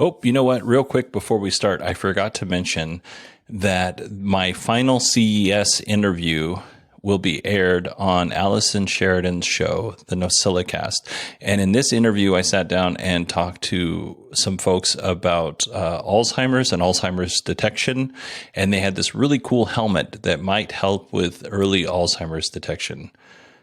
Oh, you know what? Real quick before we start, I forgot to mention that my final CES interview will be aired on Allison Sheridan's show, the NosillaCast. And in this interview, I sat down and talked to some folks about Alzheimer's and Alzheimer's detection. And they had this really cool helmet that might help with early Alzheimer's detection.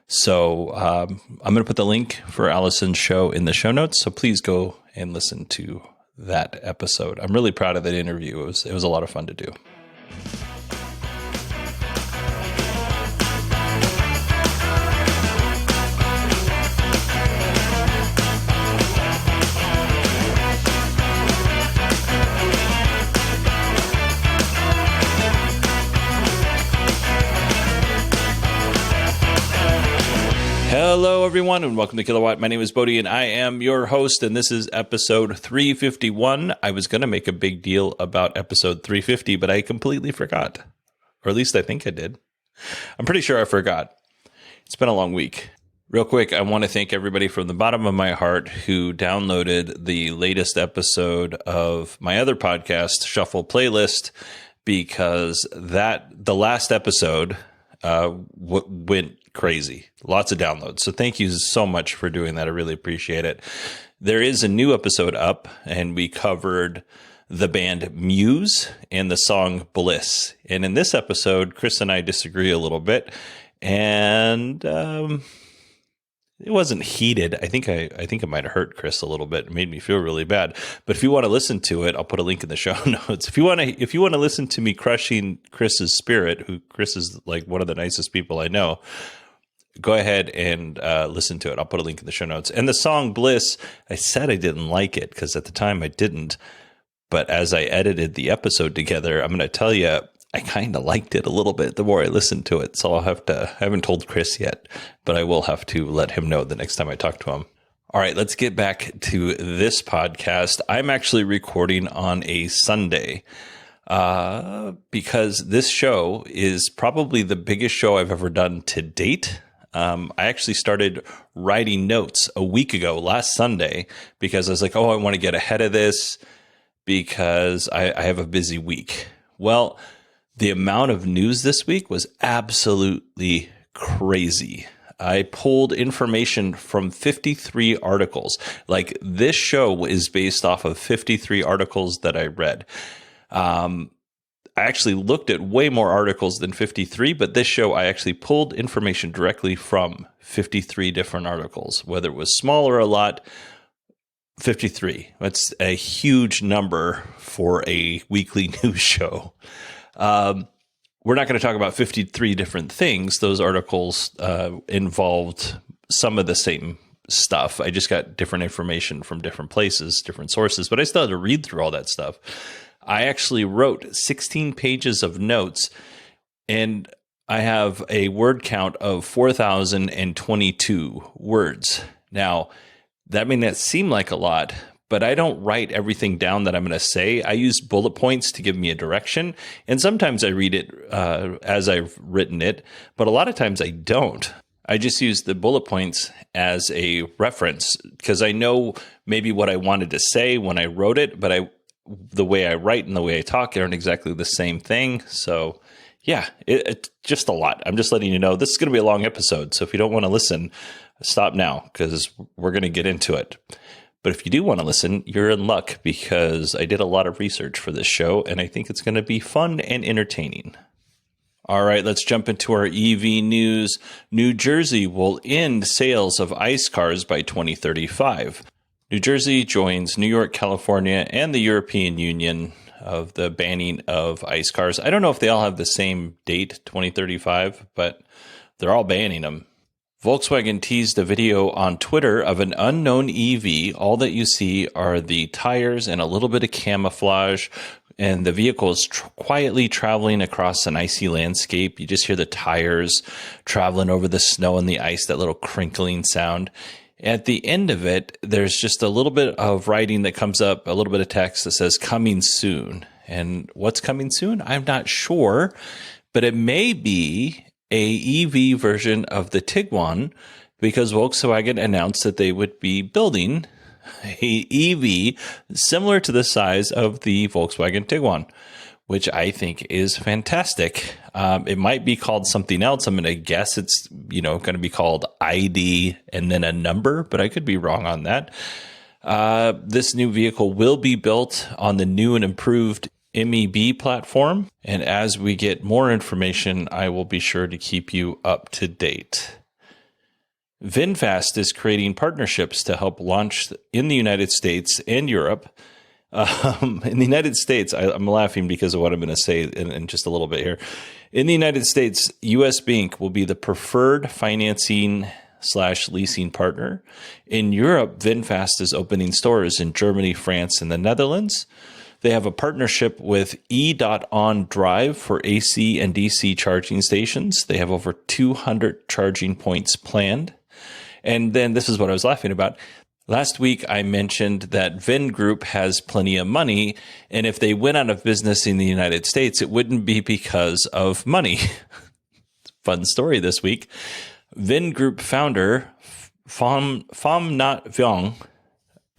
So I'm going to put the link for Allison's show in the show notes. So please go and listen to that episode. I'm really proud of that interview. It was a lot of fun to do. Hello, everyone, and welcome to Kilowatt. My name is Bodhi, and I am your host, and this is episode 351. I was going to make a big deal about episode 350, but I completely forgot. Or at least I think I did. I'm pretty sure I forgot. It's been a long week. Real quick, I want to thank everybody from the bottom of my heart who downloaded the latest episode of my other podcast, Shuffle Playlist, because the last episode went crazy. Lots of downloads. So thank you so much for doing that. I really appreciate it. There is a new episode up, and we covered the band Muse and the song Bliss. And in this episode, Chris and I disagree a little bit, and it wasn't heated. I think it might have hurt Chris a little bit. It made me feel really bad. But if you want to listen to it, I'll put a link in the show notes. If you want to listen to me crushing Chris's spirit, who Chris is like one of the nicest people I know, go ahead and listen to it. I'll put a link in the show notes. And the song Bliss, I said I didn't like it because at the time I didn't. But as I edited the episode together, I'm going to tell you, I kind of liked it a little bit the more I listened to it. So I haven't told Chris yet, but I will have to let him know the next time I talk to him. All right, let's get back to this podcast. I'm actually recording on a Sunday because this show is probably the biggest show I've ever done to date. I actually started writing notes a week ago, last Sunday, because I was like, I want to get ahead of this because I have a busy week. Well, the amount of news this week was absolutely crazy. I pulled information from 53 articles. Like, this show is based off of 53 articles that I read. I actually looked at way more articles than 53, but this show I actually pulled information directly from 53 different articles, whether it was small or a lot. 53. That's a huge number for a weekly news show. We're not going to talk about 53 different things. Those articles involved some of the same stuff. I just got different information from different places, different sources, but I still had to read through all that stuff. I actually wrote 16 pages of notes, and I have a word count of 4,022 words. Now, that may not seem like a lot, but I don't write everything down that I'm going to say. I use bullet points to give me a direction, and sometimes I read it as I've written it, but a lot of times I don't. I just use the bullet points as a reference because I know maybe what I wanted to say when I wrote it, but the way I write and the way I talk aren't exactly the same thing. So yeah, it's just a lot. I'm just letting you know this is going to be a long episode. So if you don't want to listen, stop now because we're going to get into it. But if you do want to listen, you're in luck because I did a lot of research for this show and I think it's going to be fun and entertaining. All right, let's jump into our EV news. New Jersey will end sales of ICE cars by 2035. New Jersey joins New York, California, and the European Union of the banning of ICE cars. I don't know if they all have the same date, 2035, but they're all banning them. Volkswagen teased a video on Twitter of an unknown EV. All that you see are the tires and a little bit of camouflage, and the vehicle is quietly traveling across an icy landscape. You just hear the tires traveling over the snow and the ice, that little crinkling sound. At the end of it, there's just a little bit of writing that comes up, a little bit of text that says coming soon. And what's coming soon? I'm not sure, but it may be a EV version of the Tiguan because Volkswagen announced that they would be building a EV similar to the size of the Volkswagen Tiguan, which I think is fantastic. It might be called something else. I'm going to guess it's, going to be called ID and then a number, but I could be wrong on that. This new vehicle will be built on the new and improved MEB platform. And as we get more information, I will be sure to keep you up to date. VinFast is creating partnerships to help launch in the United States and Europe. In the United States, I'm laughing because of what I'm going to say in just a little bit here. In the United States, US Bank will be the preferred financing/leasing partner. In Europe, VinFast is opening stores in Germany, France, and the Netherlands. They have a partnership with E.ON Drive for AC and DC charging stations. They have over 200 charging points planned. And then this is what I was laughing about. Last week, I mentioned that Vingroup has plenty of money, and if they went out of business in the United States, it wouldn't be because of money. Fun story this week. Vingroup founder Pham Nhat Vuong,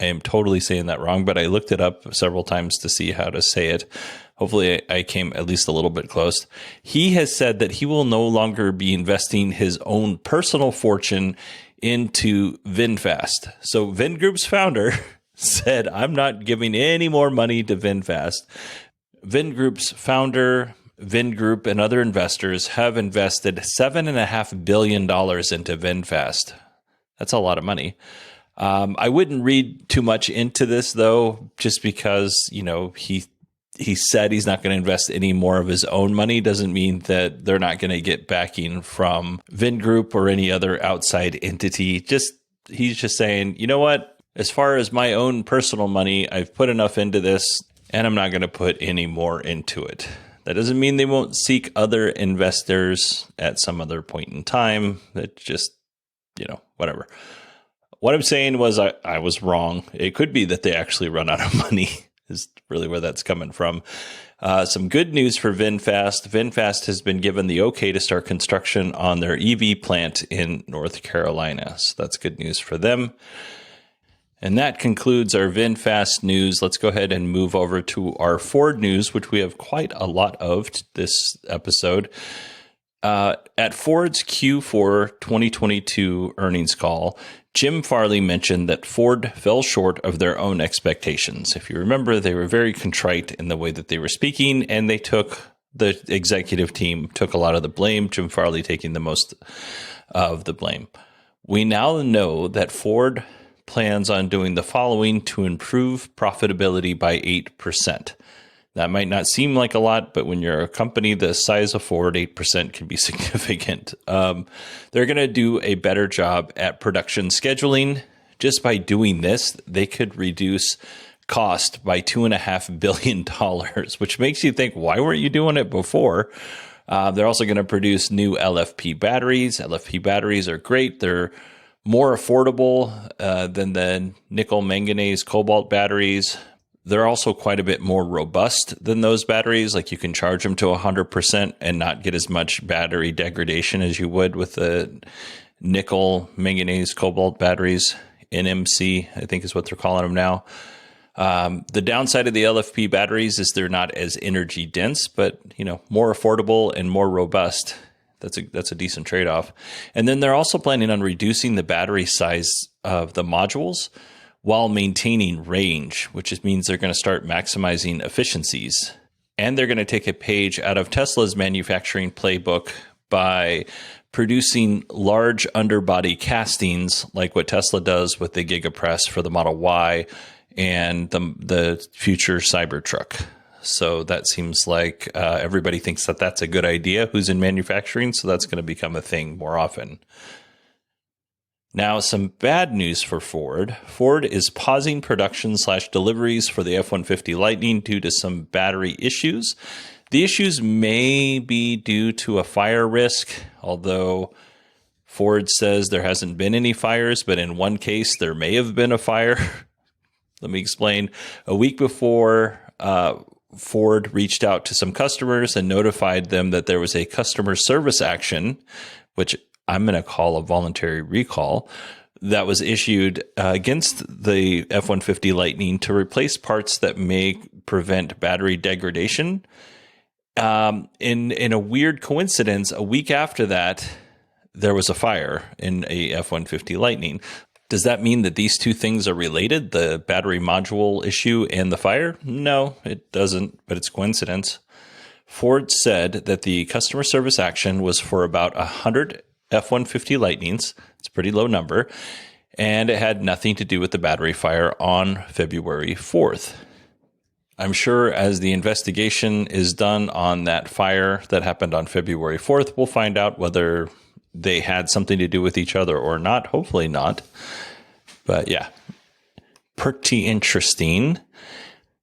I am totally saying that wrong, but I looked it up several times to see how to say it. Hopefully, I came at least a little bit close. He has said that he will no longer be investing his own personal fortune into VinFast. So Vingroup's founder said, I'm not giving any more money to VinFast. Vingroup's founder, Vingroup, and other investors have invested $7.5 billion into VinFast. That's a lot of money. I wouldn't read too much into this, though, just because, he said he's not going to invest any more of his own money doesn't mean that they're not going to get backing from Vingroup or any other outside entity. He's just saying, you know what? As far as my own personal money, I've put enough into this and I'm not going to put any more into it. That doesn't mean they won't seek other investors at some other point in time. That just, whatever. What I'm saying was I was wrong. It could be that they actually run out of money. Is really where that's coming from. Some good news for VinFast. VinFast has been given the okay to start construction on their EV plant in North Carolina. So that's good news for them. And that concludes our VinFast news. Let's go ahead and move over to our Ford news, which we have quite a lot of this episode. At Ford's Q4 2022 earnings call, Jim Farley mentioned that Ford fell short of their own expectations. If you remember, they were very contrite in the way that they were speaking, and the executive team took a lot of the blame, Jim Farley taking the most of the blame. We now know that Ford plans on doing the following to improve profitability by 8%. That might not seem like a lot, but when you're a company the size of Ford, 8% can be significant. They're going to do a better job at production scheduling. Just by doing this, they could reduce cost by $2.5 billion, which makes you think, why weren't you doing it before? They're also going to produce new LFP batteries. LFP batteries are great. They're more affordable than the nickel, manganese, cobalt batteries. They're also quite a bit more robust than those batteries. Like you can charge them to 100% and not get as much battery degradation as you would with the nickel, manganese, cobalt batteries. NMC, I think is what they're calling them now. The downside of the LFP batteries is they're not as energy dense, but more affordable and more robust. That's a decent trade-off. And then they're also planning on reducing the battery size of the modules while maintaining range, which means they're going to start maximizing efficiencies. And they're going to take a page out of Tesla's manufacturing playbook by producing large underbody castings like what Tesla does with the Gigapress for the Model Y and the future Cybertruck. So that seems like everybody thinks that that's a good idea who's in manufacturing, so that's going to become a thing more often. Now, some bad news for Ford. Ford is pausing production/deliveries for the F-150 Lightning due to some battery issues. The issues may be due to a fire risk, although Ford says there hasn't been any fires, but in one case, there may have been a fire. Let me explain. A week before, Ford reached out to some customers and notified them that there was a customer service action, which I'm going to call a voluntary recall. that was issued against the F-150 Lightning to replace parts that may prevent battery degradation. In a weird coincidence, a week after that, there was a fire in a F-150 Lightning. Does that mean that these two things are related, the battery module issue and the fire? No, it doesn't, but it's coincidence. Ford said that the customer service action was for about 100 F-150 Lightnings. It's a pretty low number. And it had nothing to do with the battery fire on February 4th. I'm sure as the investigation is done on that fire that happened on February 4th, we'll find out whether they had something to do with each other or not. Hopefully not. But yeah, pretty interesting.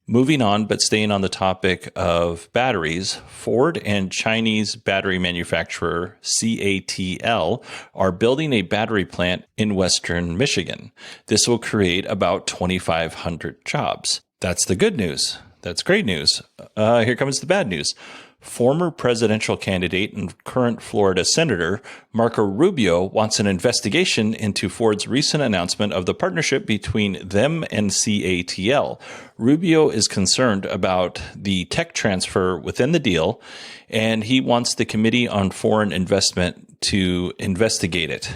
Moving on, but staying on the topic of batteries, Ford and Chinese battery manufacturer CATL are building a battery plant in western Michigan. This will create about 2,500 jobs. That's the good news. That's great news. Here comes the bad news. Former presidential candidate and current Florida Senator Marco Rubio wants an investigation into Ford's recent announcement of the partnership between them and CATL. Rubio is concerned about the tech transfer within the deal, and he wants the Committee on Foreign Investment to investigate it.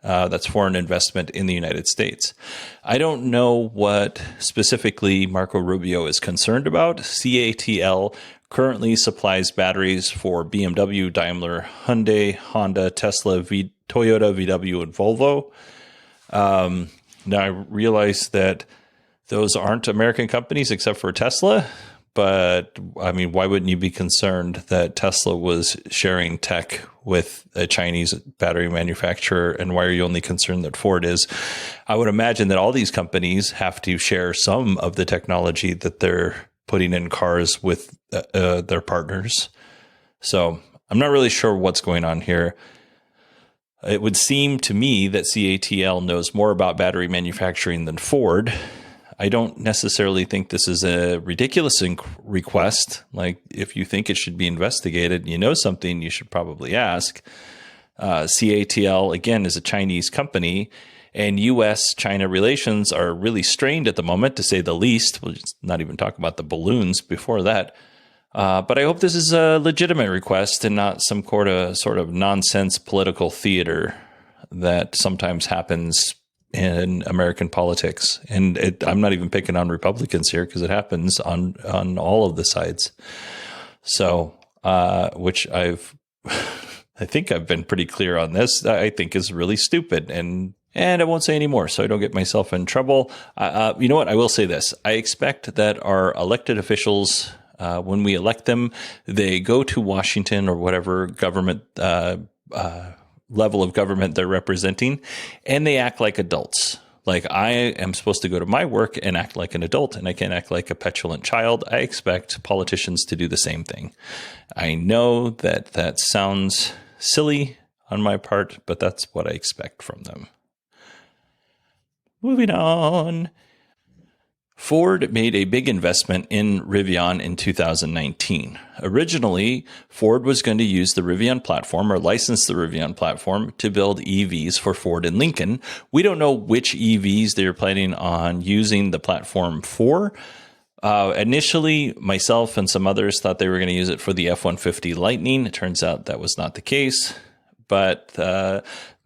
That's foreign investment in the United States. I don't know what specifically Marco Rubio is concerned about. CATL currently supplies batteries for BMW, Daimler, Hyundai, Honda, Tesla, Toyota, VW, and Volvo. Now, I realize that those aren't American companies except for Tesla. But, I mean, why wouldn't you be concerned that Tesla was sharing tech with a Chinese battery manufacturer? And why are you only concerned that Ford is? I would imagine that all these companies have to share some of the technology that they're putting in cars with their partners. So I'm not really sure what's going on here. It would seem to me that CATL knows more about battery manufacturing than Ford. I don't necessarily think this is a ridiculous request. Like, if you think it should be investigated and you know something, you should probably ask. CATL, again, is a Chinese company, and U.S.-China relations are really strained at the moment, to say the least. We'll just not even talk about the balloons before that. But I hope this is a legitimate request and not some sort of nonsense political theater that sometimes happens in American politics. And I'm not even picking on Republicans here, because it happens on all of the sides. So, which I think I've been pretty clear on this, I think is really stupid. And I won't say any more so I don't get myself in trouble. You know what? I will say this. I expect that our elected officials, when we elect them, they go to Washington or whatever government level of government they're representing, and they act like adults. Like, I am supposed to go to my work and act like an adult, and I can't act like a petulant child. I expect politicians to do the same thing. I know that sounds silly on my part, but that's what I expect from them. Moving on. Ford made a big investment in Rivian in 2019. Originally, Ford was going to use the Rivian platform, or license the Rivian platform, to build EVs for Ford and Lincoln. We don't know which EVs they're planning on using the platform for. Initially, myself and some others thought they were going to use it for the F-150 Lightning. It turns out that was not the case. But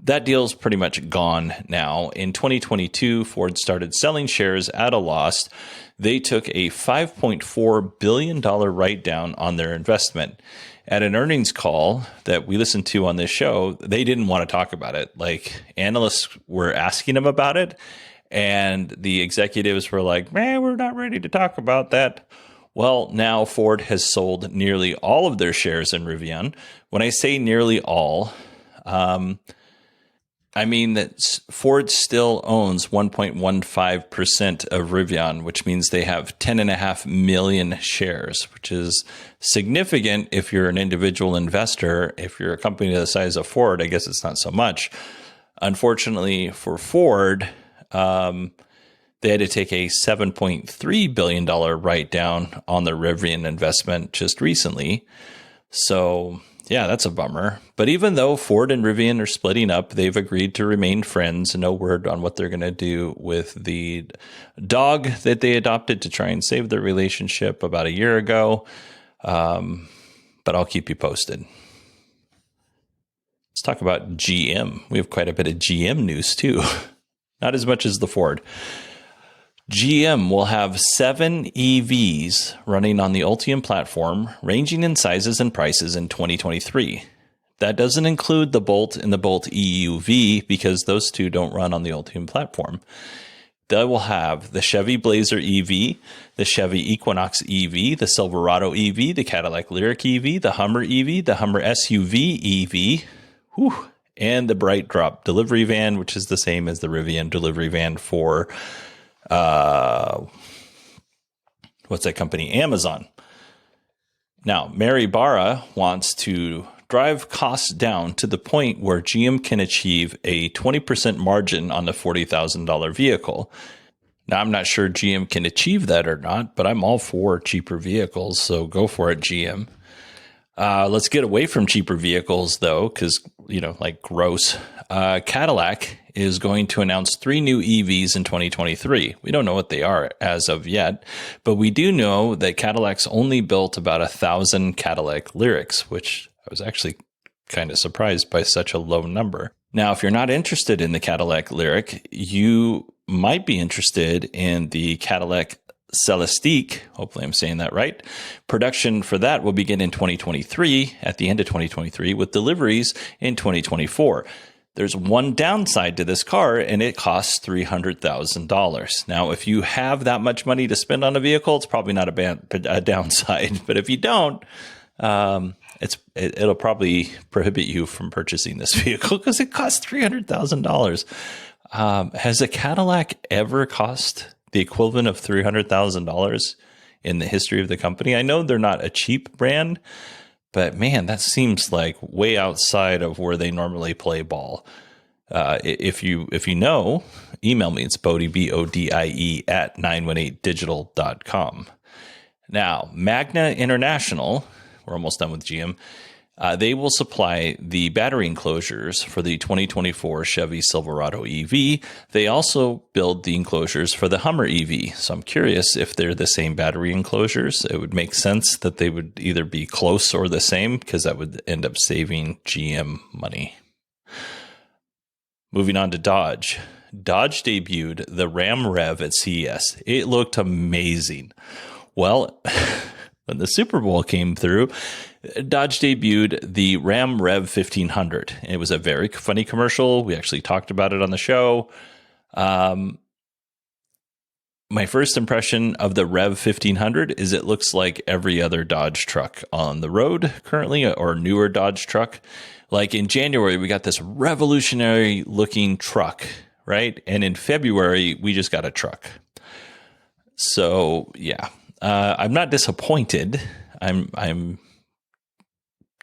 that deal's pretty much gone now. In 2022, Ford started selling shares at a loss. They took a $5.4 billion write-down on their investment. At an earnings call that we listened to on this show, they didn't want to talk about it. Like, analysts were asking them about it, and the executives were like, man, we're not ready to talk about that. Well, now Ford has sold nearly all of their shares in Rivian. When I say nearly all, I mean that Ford still owns 1.15% of Rivian, which means they have 10.5 million shares, which is significant if you're an individual investor. If you're a company the size of Ford, I guess it's not so much. Unfortunately for Ford, they had to take a $7.3 billion write-down on their Rivian investment just recently. So, Yeah, that's a bummer. But even though Ford and Rivian are splitting up, they've agreed to remain friends. No word on what they're going to do with the dog that they adopted to try and save their relationship about a year ago. But I'll keep you posted. Let's talk about GM. We have quite a bit of GM news too. Not as much as the Ford. GM will have 7 EVs running on the Ultium platform, ranging in sizes and prices in 2023. That doesn't include the Bolt and the Bolt EUV because those two don't run on the Ultium platform. They will have the Chevy Blazer EV, the Chevy Equinox EV, the Silverado EV, the Cadillac Lyriq EV, the Hummer EV, the Hummer SUV EV, and the Bright Drop delivery van, which is the same as the Rivian delivery van for what's that company? Amazon. Now, Mary Barra wants to drive costs down to the point where GM can achieve a 20% margin on the $40,000 vehicle. Now, I'm not sure GM can achieve that or not, but I'm all for cheaper vehicles, so go for it, GM. Let's get away from cheaper vehicles, though, because, like gross. Cadillac is going to announce 3 new EVs in 2023. We don't know what they are as of yet, but we do know that Cadillac's only built about 1,000 Cadillac Lyriqs, which I was actually kind of surprised by such a low number. Now, if you're not interested in the Cadillac Lyriq, you might be interested in the Cadillac Celestiq. Hopefully I'm saying that right. Production for that will begin in 2023, at the end of 2023, with deliveries in 2024. There's one downside to this car, and it costs $300,000. Now, if you have that much money to spend on a vehicle, it's probably not a downside. But if you don't, it'll probably prohibit you from purchasing this vehicle because it costs $300,000. Has a Cadillac ever cost the equivalent of $300,000 in the history of the company? I know they're not a cheap brand, but man, that seems like way outside of where they normally play ball. If you know, email me. It's Bodie, BODIE at 918digital.com. Now, Magna International, we're almost done with GM. They will supply the battery enclosures for the 2024 Chevy Silverado EV. They also build the enclosures for the Hummer EV. So I'm curious if they're the same battery enclosures. It would make sense that they would either be close or the same because that would end up saving GM money. Moving on to Dodge. Dodge debuted the Ram Rev at CES. It looked amazing. Well, when the Super Bowl came through, Dodge debuted the Ram Rev 1500. It was a very funny commercial. We actually talked about it on the show. My first impression of the Rev 1500 is it looks like every other Dodge truck on the road currently, or newer Dodge truck. Like in January, we got this revolutionary looking truck, right? And in February, we just got a truck. So yeah, I'm not disappointed. I'm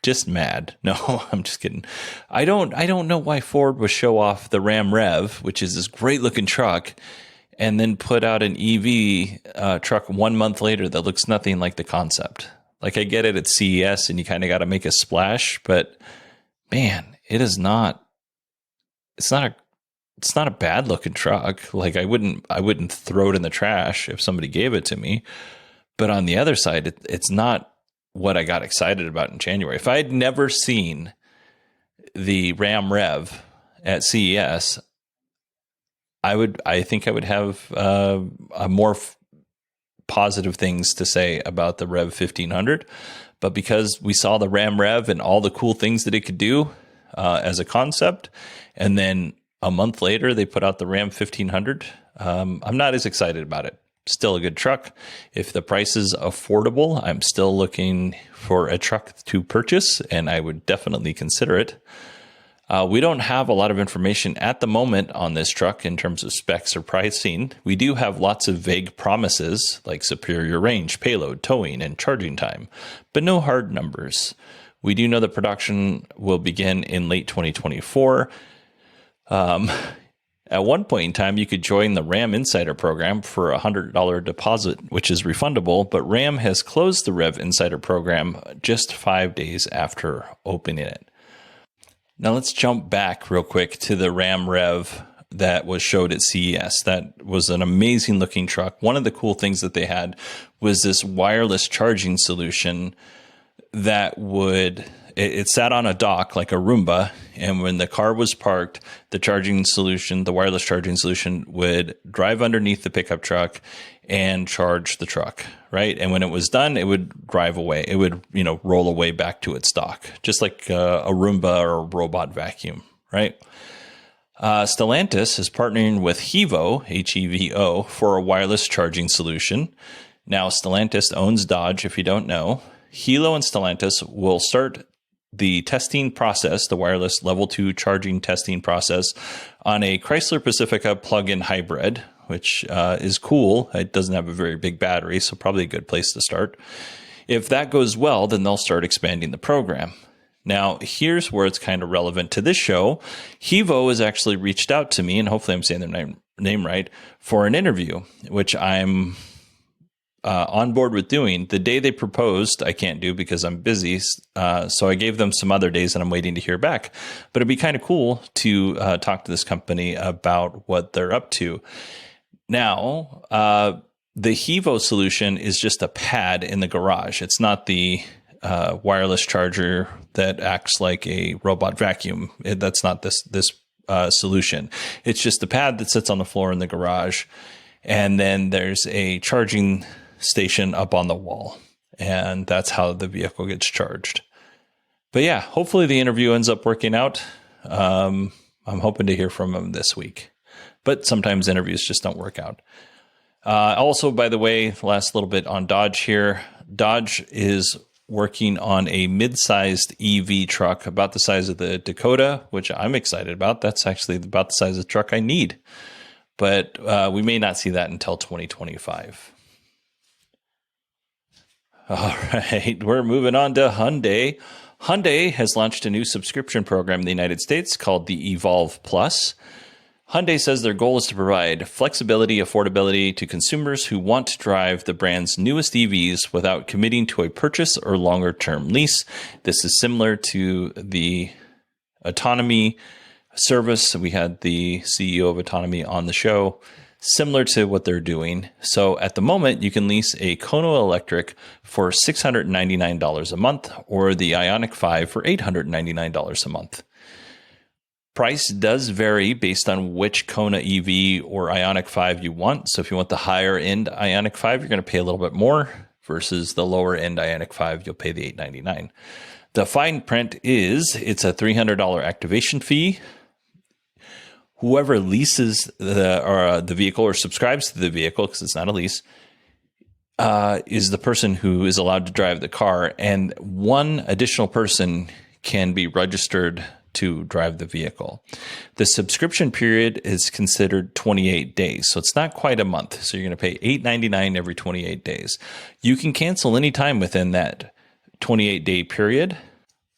just mad. No, I'm just kidding. I don't know why Ford would show off the Ram Rev, which is this great looking truck, and then put out an EV truck 1 month later that looks nothing like the concept. Like, I get it at CES and you kind of got to make a splash, but man, it's not a bad looking truck. Like, I wouldn't throw it in the trash if somebody gave it to me. But on the other side, it's not what I got excited about in January. If I had never seen the Ram Rev at CES, I think I would have more positive things to say about the Rev 1500. But because we saw the Ram Rev and all the cool things that it could do as a concept, and then a month later they put out the Ram 1500, I'm not as excited about it. Still a good truck. If the price is affordable, I'm still looking for a truck to purchase, and I would definitely consider it. We don't have a lot of information at the moment on this truck in terms of specs or pricing. We do have lots of vague promises like superior range, payload, towing, and charging time, but no hard numbers. We do know that production will begin in late 2024. At one point in time, you could join the RAM Insider program for a $100 deposit, which is refundable, but RAM has closed the Rev Insider program just 5 days after opening it. Now let's jump back real quick to the Ram Rev that was showed at CES. That was an amazing looking truck. One of the cool things that they had was this wireless charging solution that it sat on a dock like a Roomba, and when the car was parked, the wireless charging solution would drive underneath the pickup truck and charge the truck, right? And when it was done, it would drive away. It would, roll away back to its dock, just like a Roomba or a robot vacuum, right? Stellantis is partnering with HEVO, H-E-V-O, for a wireless charging solution. Now, Stellantis owns Dodge, if you don't know. Hilo and Stellantis will start the testing process, the wireless level 2 charging testing process, on a Chrysler Pacifica plug-in hybrid, which is cool. It doesn't have a very big battery, so probably a good place to start. If that goes well, then they'll start expanding the program. Now, here's where it's kind of relevant to this show. HEVO has actually reached out to me, and hopefully I'm saying their name right, for an interview, which I'm on board with doing. The day they proposed, I can't do because I'm busy. So I gave them some other days and I'm waiting to hear back. But it'd be kind of cool to talk to this company about what they're up to. Now, the HEVO solution is just a pad in the garage. It's not the wireless charger that acts like a robot vacuum. That's not this solution. It's just a pad that sits on the floor in the garage. And then there's a charging station up on the wall, and that's how the vehicle gets charged. But yeah, hopefully the interview ends up working out. I'm hoping to hear from him this week, but sometimes interviews just don't work out. Also, by the way, last little bit on Dodge here. Dodge is working on a mid-sized EV truck about the size of the Dakota, which I'm excited about. That's actually about the size of the truck I need, but we may not see that until 2025. All right, we're moving on to Hyundai. Hyundai has launched a new subscription program in the United States called the Evolve+. Hyundai says their goal is to provide flexibility, affordability to consumers who want to drive the brand's newest EVs without committing to a purchase or longer-term lease. This is similar to the autonomy service. We had the CEO of Autonomy on the show. Similar to what they're doing. So at the moment, you can lease a Kona Electric for $699 a month or the Ioniq 5 for $899 a month. Price does vary based on which Kona EV or Ioniq 5 you want. So if you want the higher end Ioniq 5, you're going to pay a little bit more versus the lower end Ioniq 5, you'll pay the $899. The fine print is it's a $300 activation fee. Whoever leases the vehicle or subscribes to the vehicle, because it's not a lease, is the person who is allowed to drive the car. And one additional person can be registered to drive the vehicle. The subscription period is considered 28 days. So it's not quite a month. So you're going to pay $899 every 28 days. You can cancel anytime within that 28-day period.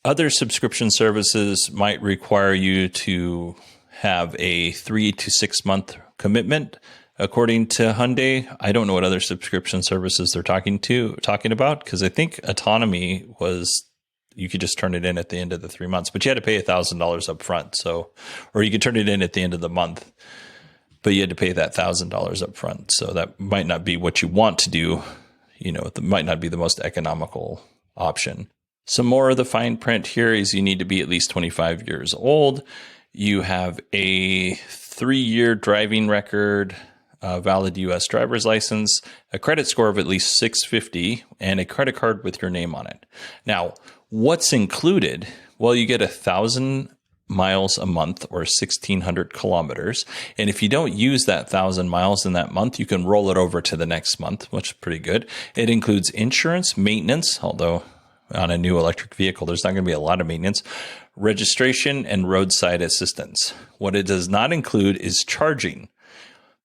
Other subscription services might require you to have a 3 to 6 month commitment. According to Hyundai, I don't know what other subscription services they're talking about, because I think Autonomy was you could just turn it in at the end of the 3 months, but you had to pay $1,000 up front. So, or you could turn it in at the end of the month, but you had to pay that $1,000 up front. So that might not be what you want to do. It might not be the most economical option. Some more of the fine print here is you need to be at least 25 years old. You have a 3-year driving record, a valid U.S. driver's license, a credit score of at least 650, and a credit card with your name on it. Now, what's included? Well, you get 1,000 miles a month or 1,600 kilometers. And if you don't use that 1,000 miles in that month, you can roll it over to the next month, which is pretty good. It includes insurance, maintenance, although on a new electric vehicle, there's not going to be a lot of maintenance, registration, and roadside assistance. What it does not include is charging.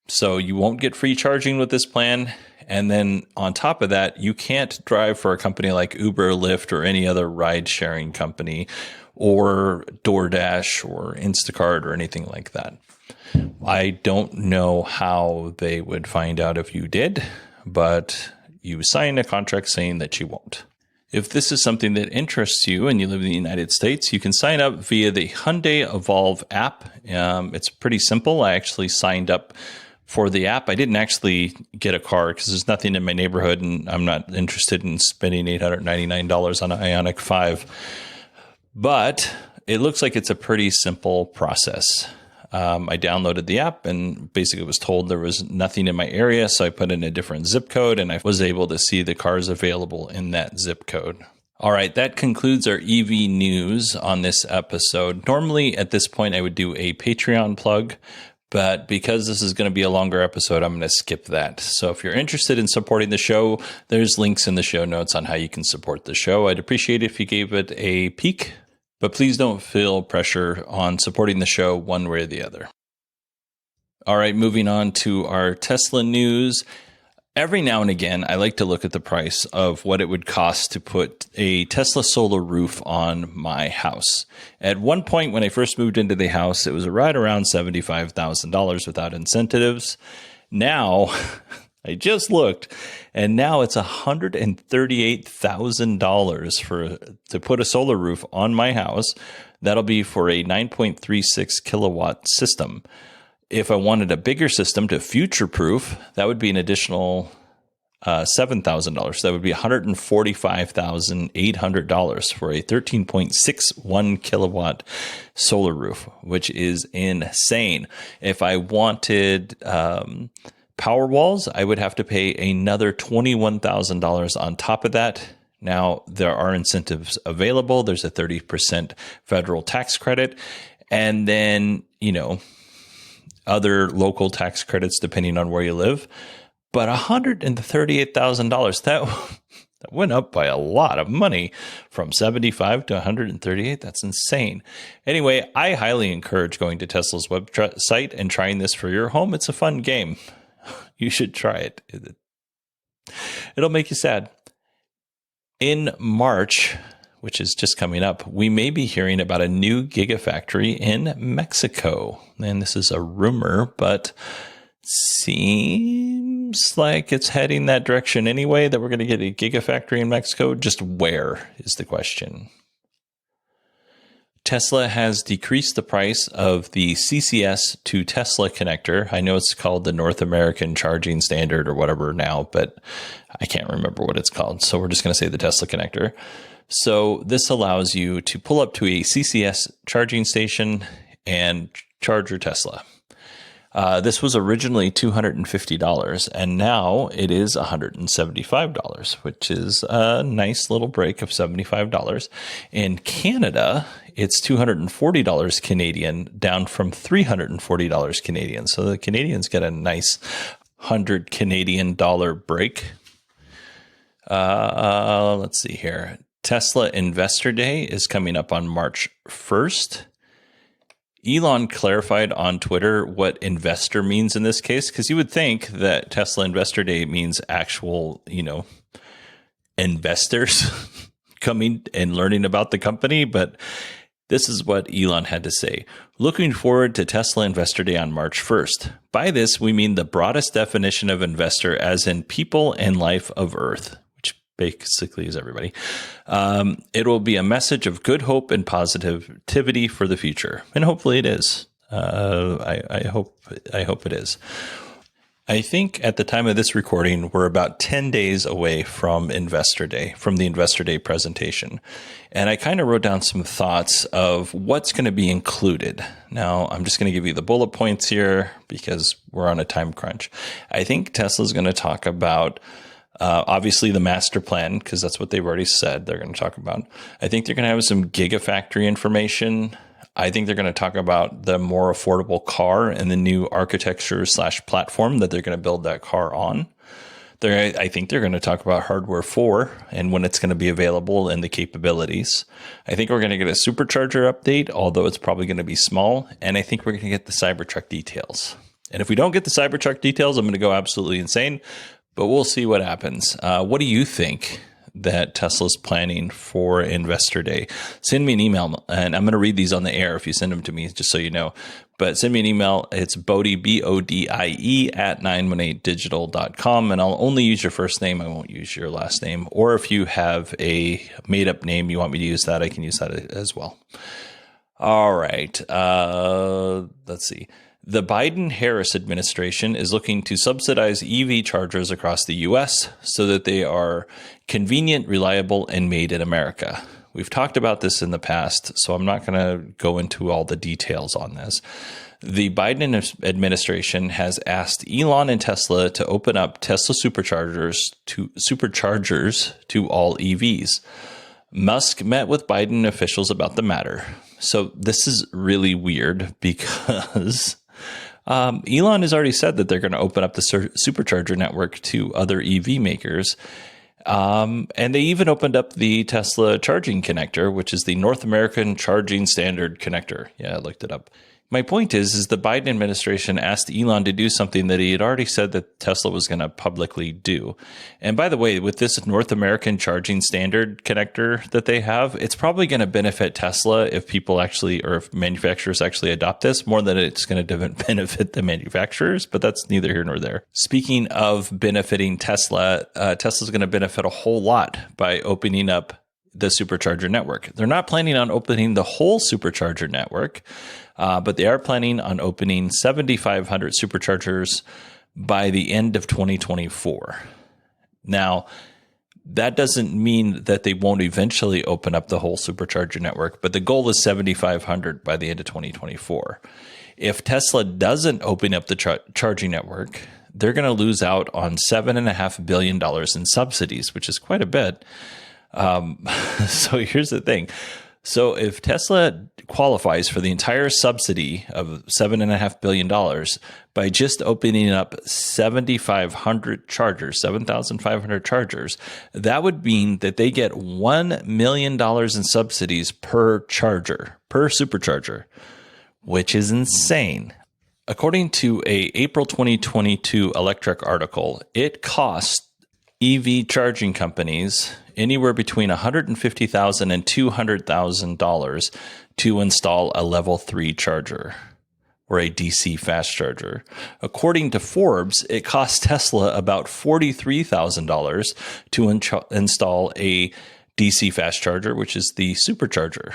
So you won't get free charging with this plan. And then on top of that, you can't drive for a company like Uber, Lyft, or any other ride sharing company, or DoorDash or Instacart or anything like that. I don't know how they would find out if you did, but you signed a contract saying that you won't. If this is something that interests you and you live in the United States, you can sign up via the Hyundai Evolve app. It's pretty simple. I actually signed up for the app. I didn't actually get a car because there's nothing in my neighborhood and I'm not interested in spending $899 on an Ioniq 5. But it looks like it's a pretty simple process. I downloaded the app and basically was told there was nothing in my area. So I put in a different zip code and I was able to see the cars available in that zip code. All right, that concludes our EV news on this episode. Normally at this point, I would do a Patreon plug, but because this is going to be a longer episode, I'm going to skip that. So if you're interested in supporting the show, there's links in the show notes on how you can support the show. I'd appreciate it if you gave it a peek. But please don't feel pressure on supporting the show one way or the other. All right, moving on to our Tesla news. Every now and again, I like to look at the price of what it would cost to put a Tesla solar roof on my house. At one point, when I first moved into the house, it was right around $75,000 without incentives. Now, I just looked, and now it's $138,000 to put a solar roof on my house. That'll be for a 9.36 kilowatt system. If I wanted a bigger system to future-proof, that would be an additional $7,000. That would be $145,800 for a 13.61 kilowatt solar roof, which is insane. If I wanted power walls, I would have to pay another $21,000 on top of that. Now, there are incentives available. There's a 30% federal tax credit. And then, other local tax credits depending on where you live. But $138,000, that went up by a lot of money from 75 to 138. That's insane. Anyway, I highly encourage going to Tesla's website and trying this for your home. It's a fun game. You should try it. It'll make you sad. In March, which is just coming up, we may be hearing about a new Gigafactory in Mexico. And this is a rumor, but seems like it's heading that direction anyway, that we're going to get a Gigafactory in Mexico. Just where is the question. Tesla has decreased the price of the CCS to Tesla connector. I know it's called the North American Charging Standard or whatever now, but I can't remember what it's called. So we're just going to say the Tesla connector. So this allows you to pull up to a CCS charging station and charge your Tesla. This was originally $250, and now it is $175, which is a nice little break of $75. In Canada, it's $240 Canadian, down from $340 Canadian. So the Canadians get a nice $100 Canadian break. Let's see here. Tesla Investor Day is coming up on March 1st. Elon clarified on Twitter what investor means in this case, because you would think that Tesla Investor Day means actual, investors coming and learning about the company. But this is what Elon had to say. Looking forward to Tesla Investor Day on March 1st. By this, we mean the broadest definition of investor, as in people and life of Earth, basically is everybody. It will be a message of good hope and positivity for the future, and hopefully it is. I hope it is. I think at the time of this recording, we're about 10 days away from Investor Day, from the Investor Day presentation, and I kind of wrote down some thoughts of what's going to be included. Now, I'm just going to give you the bullet points here because we're on a time crunch. I think Tesla's going to talk about obviously the master plan, because that's what they've already said they're going to talk about. I think they're going to have some Gigafactory information. I think they're going to talk about the more affordable car and the new architecture / platform that they're going to build that car on. I think they're going to talk about hardware 4 and when it's going to be available and the capabilities. I think we're going to get a supercharger update, although it's probably going to be small. And I think we're going to get the Cybertruck details. And if we don't get the Cybertruck details, I'm going to go absolutely insane. but we'll see what happens. What do you think that Tesla's planning for Investor Day? Send me an email, and I'm going to read these on the air if you send them to me, just so you know. But send me an email. It's Bodie, BODIE, at 918digital.com, and I'll only use your first name. I won't use your last name. Or if you have a made-up name you want me to use that, I can use that as well. All right. Let's see. The Biden-Harris administration is looking to subsidize EV chargers across the U.S. so that they are convenient, reliable, and made in America. We've talked about this in the past, so I'm not going to go into all the details on this. The Biden administration has asked Elon and Tesla to open up Tesla superchargers to all EVs. Musk met with Biden officials about the matter. So this is really weird because Elon has already said that they're going to open up the supercharger network to other EV makers. And they even opened up the Tesla charging connector, which is the North American Charging Standard connector. Yeah, I looked it up. My point is the Biden administration asked Elon to do something that he had already said that Tesla was going to publicly do. And by the way, with this North American Charging Standard connector that they have, it's probably going to benefit Tesla if people actually, or if manufacturers actually adopt this, more than it's going to benefit the manufacturers, but that's neither here nor there. Speaking of benefiting Tesla, Tesla's going to benefit a whole lot by opening up the supercharger network. They're not planning on opening the whole supercharger network, but they are planning on opening 7,500 superchargers by the end of 2024. Now, that doesn't mean that they won't eventually open up the whole supercharger network, but the goal is 7,500 by the end of 2024. If Tesla doesn't open up the charging network, they're going to lose out on $7.5 billion in subsidies, which is quite a bit. So here's the thing. So if Tesla qualifies for the entire subsidy of $7.5 billion by just opening up 7,500 chargers, that would mean that they get $1 million in subsidies per charger, per supercharger, which is insane. According to a April 2022 Electrek article, it costs EV charging companies anywhere between $150,000 and $200,000 to install a level 3 charger or a DC fast charger. According to Forbes, it costs Tesla about $43,000 to install a DC fast charger, which is the supercharger.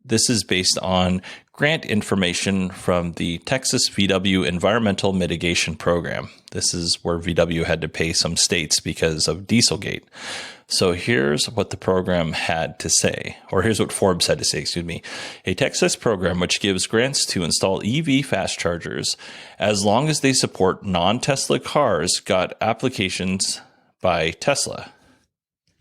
This is based on grant information from the Texas VW Environmental Mitigation Program. This is where VW had to pay some states because of Dieselgate. So here's what the program had to say, or here's what Forbes had to say, A Texas program which gives grants to install EV fast chargers as long as they support non-Tesla cars got applications by Tesla.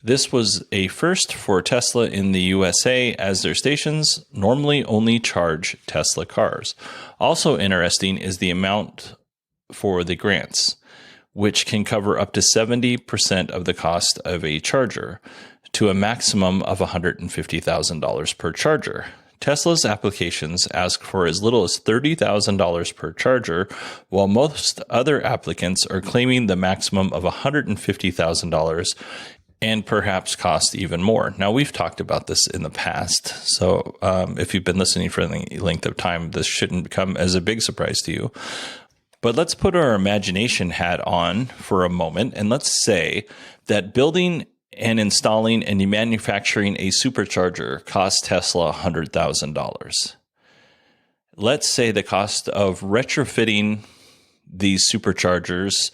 This was a first for Tesla in the USA, as their stations normally only charge Tesla cars. Also interesting is the amount for the grants, which can cover up to 70% of the cost of a charger to a maximum of $150,000 per charger. Tesla's applications ask for as little as $30,000 per charger, while most other applicants are claiming the maximum of $150,000 and perhaps cost even more. Now, we've talked about this in the past, so if you've been listening for any length of time, this shouldn't come as a big surprise to you. But let's put our imagination hat on for a moment, and let's say that building and installing and manufacturing a supercharger costs Tesla $100,000. Let's say the cost of retrofitting these superchargers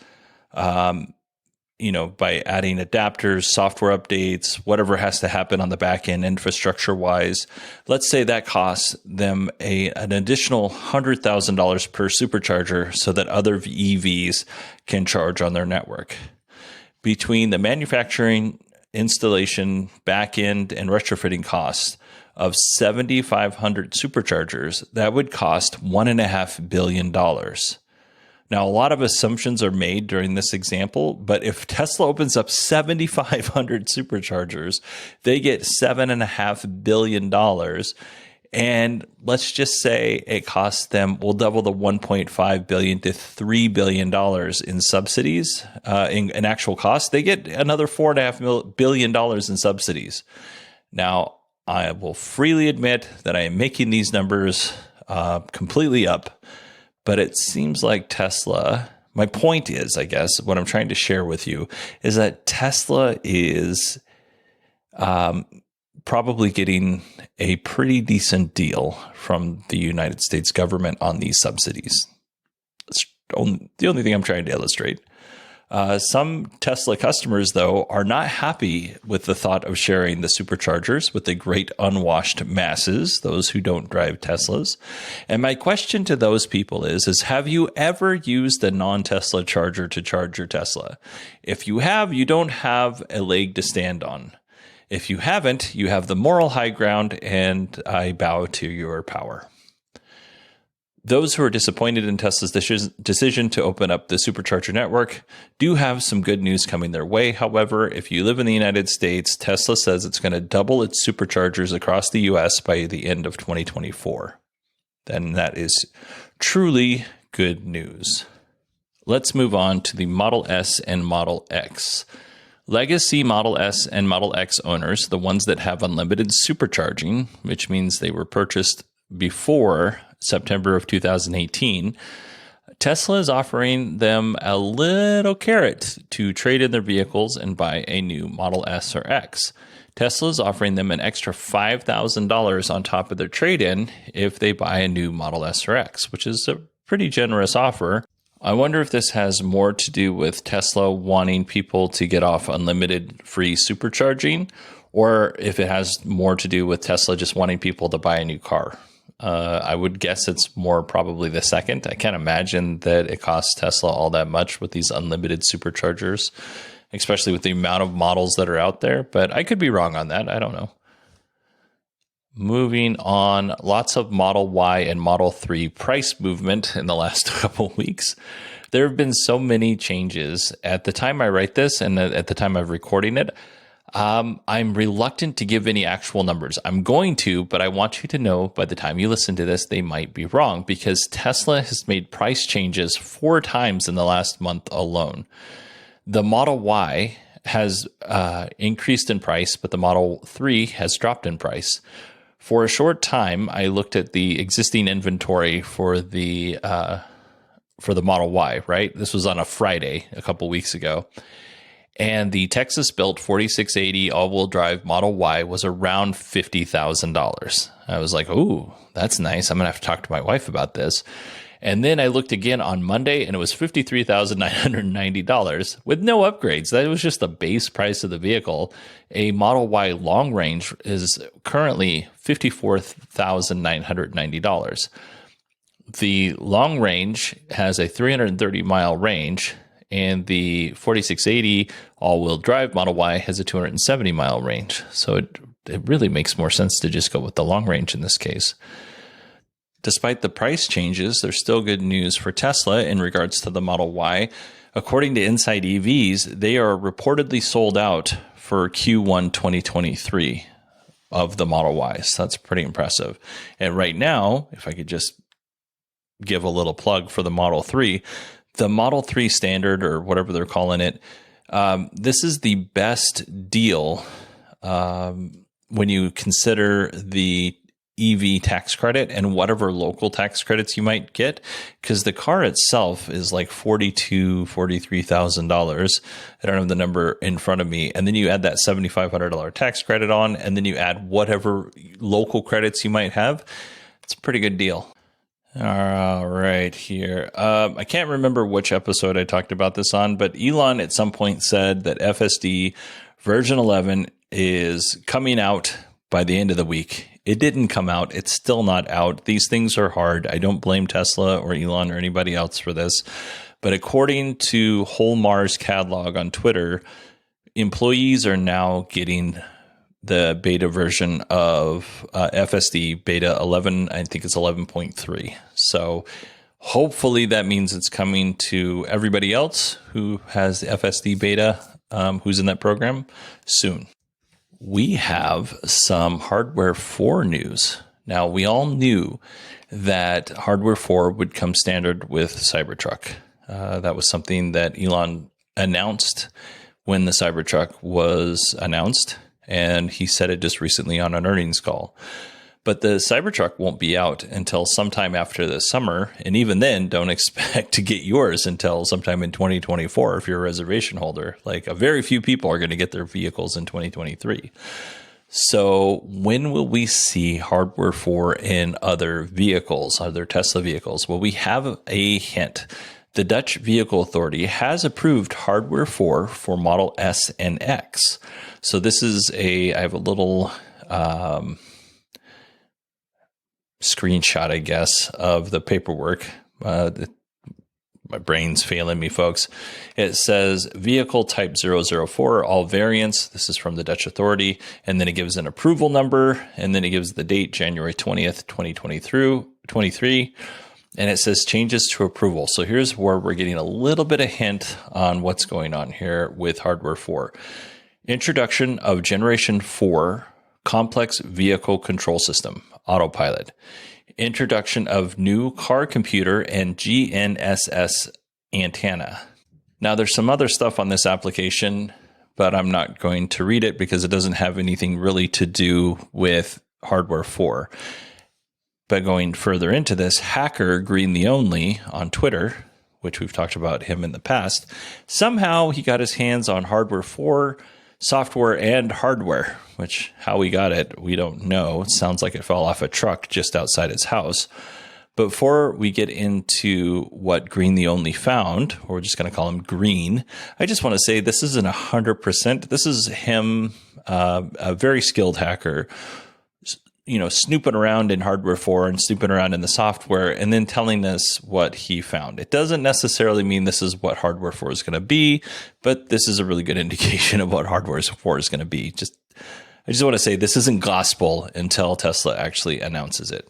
by adding adapters, software updates, whatever has to happen on the back end infrastructure-wise, let's say that costs them an additional $100,000 per supercharger so that other EVs can charge on their network. Between the manufacturing, installation, back end, and retrofitting costs of 7,500 superchargers, that would cost $1.5 billion. Now, a lot of assumptions are made during this example, but if Tesla opens up 7,500 superchargers, they get $7.5 billion. And let's just say it costs them, we'll double the $1.5 billion to $3 billion in subsidies, in actual cost. They get another $4.5 billion in subsidies. Now, I will freely admit that I am making these numbers completely up, but it seems like Tesla, my point is, I guess, what I'm trying to share with you is that Tesla is probably getting a pretty decent deal from the United States government on these subsidies. It's the only thing I'm trying to illustrate. Some Tesla customers, though, are not happy with the thought of sharing the superchargers with the great unwashed masses, those who don't drive Teslas. And my question to those people is have you ever used a non-Tesla charger to charge your Tesla? If you have, you don't have a leg to stand on. If you haven't, you have the moral high ground, and I bow to your power. Those who are disappointed in Tesla's decision to open up the supercharger network do have some good news coming their way. However, if you live in the United States, Tesla says it's going to double its superchargers across the U.S. by the end of 2024. Then that is truly good news. Let's move on to the Model S and Model X. Legacy Model S and Model X owners, the ones that have unlimited supercharging, which means they were purchased before September of 2018, Tesla is offering them a little carrot to trade in their vehicles and buy a new Model S or X. Tesla is offering them an extra $5,000 on top of their trade-in if they buy a new Model S or X, which is a pretty generous offer. I wonder if this has more to do with Tesla wanting people to get off unlimited free supercharging, or if it has more to do with Tesla just wanting people to buy a new car. I would guess it's more probably the second. I can't imagine that it costs Tesla all that much with these unlimited superchargers, especially with the amount of models that are out there. But I could be wrong on that. I don't know. Moving on, lots of Model Y and Model 3 price movement in the last couple of weeks. There have been so many changes. At the time I write this and at the time of recording it, I'm reluctant to give any actual numbers. I'm going to, but I want you to know by the time you listen to this, they might be wrong because Tesla has made price changes 4 times in the last month alone. The Model Y has increased in price, but the Model 3 has dropped in price. For a short time, I looked at the existing inventory for the Model Y, right? This was on a Friday a couple weeks ago. And the Texas-built 4680 all-wheel drive Model Y was around $50,000. I was like, ooh, that's nice. I'm going to have to talk to my wife about this. And then I looked again on Monday, and it was $53,990 with no upgrades. That was just the base price of the vehicle. A Model Y long range is currently $54,990. The long range has a 330-mile range, and the 4680 all-wheel drive Model Y has a 270-mile range. So it really makes more sense to just go with the long range in this case. Despite the price changes, there's still good news for Tesla in regards to the Model Y. According to Inside EVs, they are reportedly sold out for Q1 2023 of the Model Y. So that's pretty impressive. And right now, if I could just give a little plug for the Model 3 Standard, or whatever they're calling it, this is the best deal when you consider the EV tax credit and whatever local tax credits you might get, because the car itself is like $43,000. I don't have the number in front of me. And then you add that $7,500 tax credit on, and then you add whatever local credits you might have. It's a pretty good deal. All right, here. I can't remember which episode I talked about this on, but Elon at some point said that FSD version 11 is coming out by the end of the week. It didn't come out. It's still not out. These things are hard. I don't blame Tesla or Elon or anybody else for this. But according to Whole Mars Catalog on Twitter, employees are now getting the beta version of FSD beta 11. I think it's 11.3. So hopefully that means it's coming to everybody else who has the FSD beta, who's in that program soon. We have some hardware 4 news. Now, we all knew that hardware 4 would come standard with Cybertruck. That was something that Elon announced when the Cybertruck was announced, and he said it just recently on an earnings call. But the Cybertruck won't be out until sometime after the summer, and even then, don't expect to get yours until sometime in 2024 if you're a reservation holder. Like, a very few people are going to get their vehicles in 2023. So when will we see hardware 4 in other vehicles, other Tesla vehicles? Well, we have a hint. The Dutch Vehicle Authority has approved hardware 4 for Model S and X. So this is I have a little screenshot, I guess, of the paperwork. My brain's failing me, folks. It says vehicle type 004, all variants. This is from the Dutch authority. And then it gives an approval number. And then it gives the date, January 20th, 2023. And it says changes to approval. So here's where we're getting a little bit of hint on what's going on here with hardware 4. Introduction of Generation 4 Complex Vehicle Control System, Autopilot. Introduction of new car computer and GNSS antenna. Now, there's some other stuff on this application, but I'm not going to read it because it doesn't have anything really to do with hardware 4. But going further into this, hacker Green the Only on Twitter, which we've talked about him in the past, somehow he got his hands on hardware 4 software and hardware, which how he got it, we don't know. It sounds like it fell off a truck just outside his house. But before we get into what Green the Only found, or we're just going to call him Green, I just want to say this isn't 100%. This is him, a very skilled hacker, snooping around in hardware 4 and snooping around in the software and then telling us what he found. It doesn't necessarily mean this is what hardware 4 is going to be, but this is a really good indication of what hardware 4 is going to be. I just want to say this isn't gospel until Tesla actually announces it.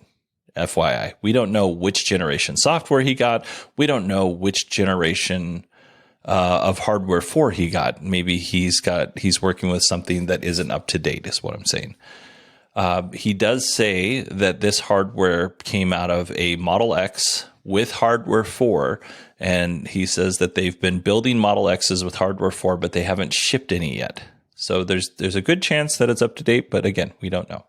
FYI, we don't know which generation software he got. We don't know which generation of hardware 4 he got. Maybe he's working with something that isn't up to date, is what I'm saying. He does say that this hardware came out of a Model X with hardware 4, and he says that they've been building Model X's with hardware 4, but they haven't shipped any yet. So there's a good chance that it's up to date, but again, we don't know.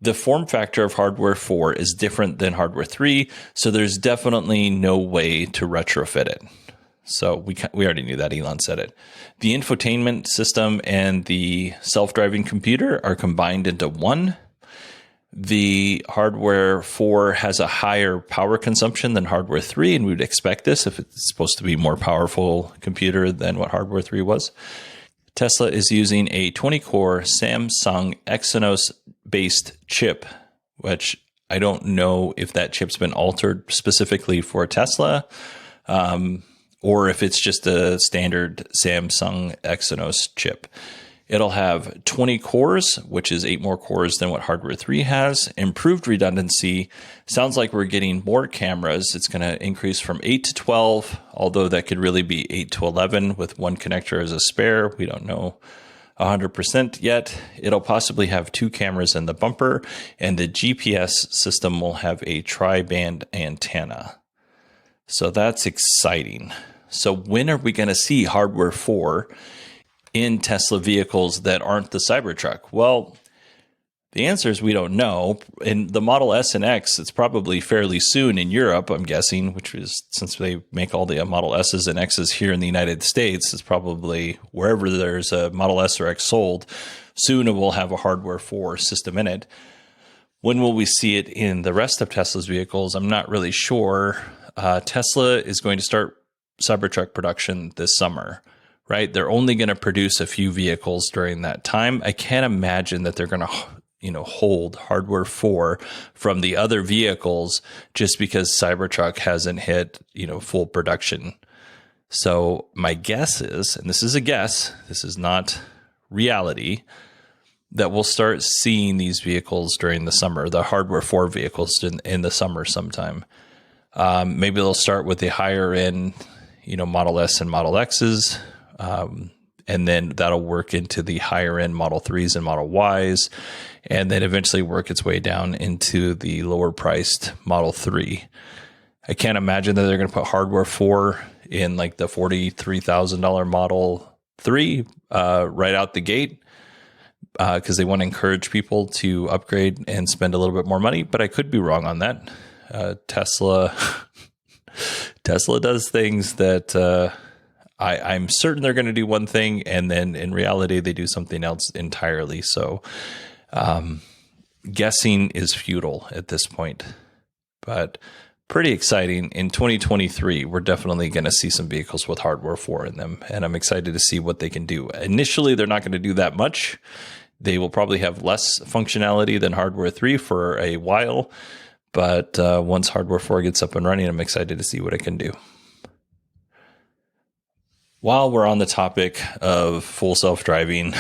The form factor of hardware 4 is different than hardware 3, so there's definitely no way to retrofit it. So we already knew that. Elon said it. The infotainment system and the self-driving computer are combined into one. The hardware 4 has a higher power consumption than hardware 3, and we would expect this if it's supposed to be more powerful computer than what hardware 3 was. Tesla is using a 20-core Samsung Exynos-based chip, which I don't know if that chip's been altered specifically for Tesla, or if it's just a standard Samsung Exynos chip. It'll have 20 cores, which is 8 more cores than what hardware 3 has. Improved redundancy. Sounds like we're getting more cameras. It's going to increase from 8 to 12, although that could really be 8 to 11 with one connector as a spare. We don't know 100% yet. It'll possibly have 2 cameras in the bumper, and the GPS system will have a tri-band antenna. So that's exciting. So when are we going to see hardware 4 in Tesla vehicles that aren't the Cybertruck? Well, the answer is we don't know. In the Model S and X, it's probably fairly soon in Europe, I'm guessing, which is, since they make all the Model S's and X's here in the United States, it's probably wherever there's a Model S or X sold, soon it will have a hardware 4 system in it. When will we see it in the rest of Tesla's vehicles? I'm not really sure. Tesla is going to start Cybertruck production this summer, right? They're only going to produce a few vehicles during that time. I can't imagine that they're going to, hold hardware 4 from the other vehicles just because Cybertruck hasn't hit, full production. So my guess is, and this is a guess, this is not reality, that we'll start seeing these vehicles during the summer, the hardware 4 vehicles in the summer sometime. Maybe they'll start with the higher end, Model S and Model X's, and and then that'll work into the higher end Model 3s and Model Ys, and then eventually work its way down into the lower priced Model 3. I can't imagine that they're going to put hardware 4 in like the $43,000 Model 3 right out the gate, because they want to encourage people to upgrade and spend a little bit more money. But I could be wrong on that. Tesla does things that I'm certain they're going to do one thing, and then in reality they do something else entirely. So guessing is futile at this point. But pretty exciting. In 2023, we're definitely going to see some vehicles with hardware 4 in them, and I'm excited to see what they can do. Initially, they're not going to do that much. They will probably have less functionality than hardware 3 for a while, but once hardware 4 gets up and running, I'm excited to see what it can do. While we're on the topic of full self-driving,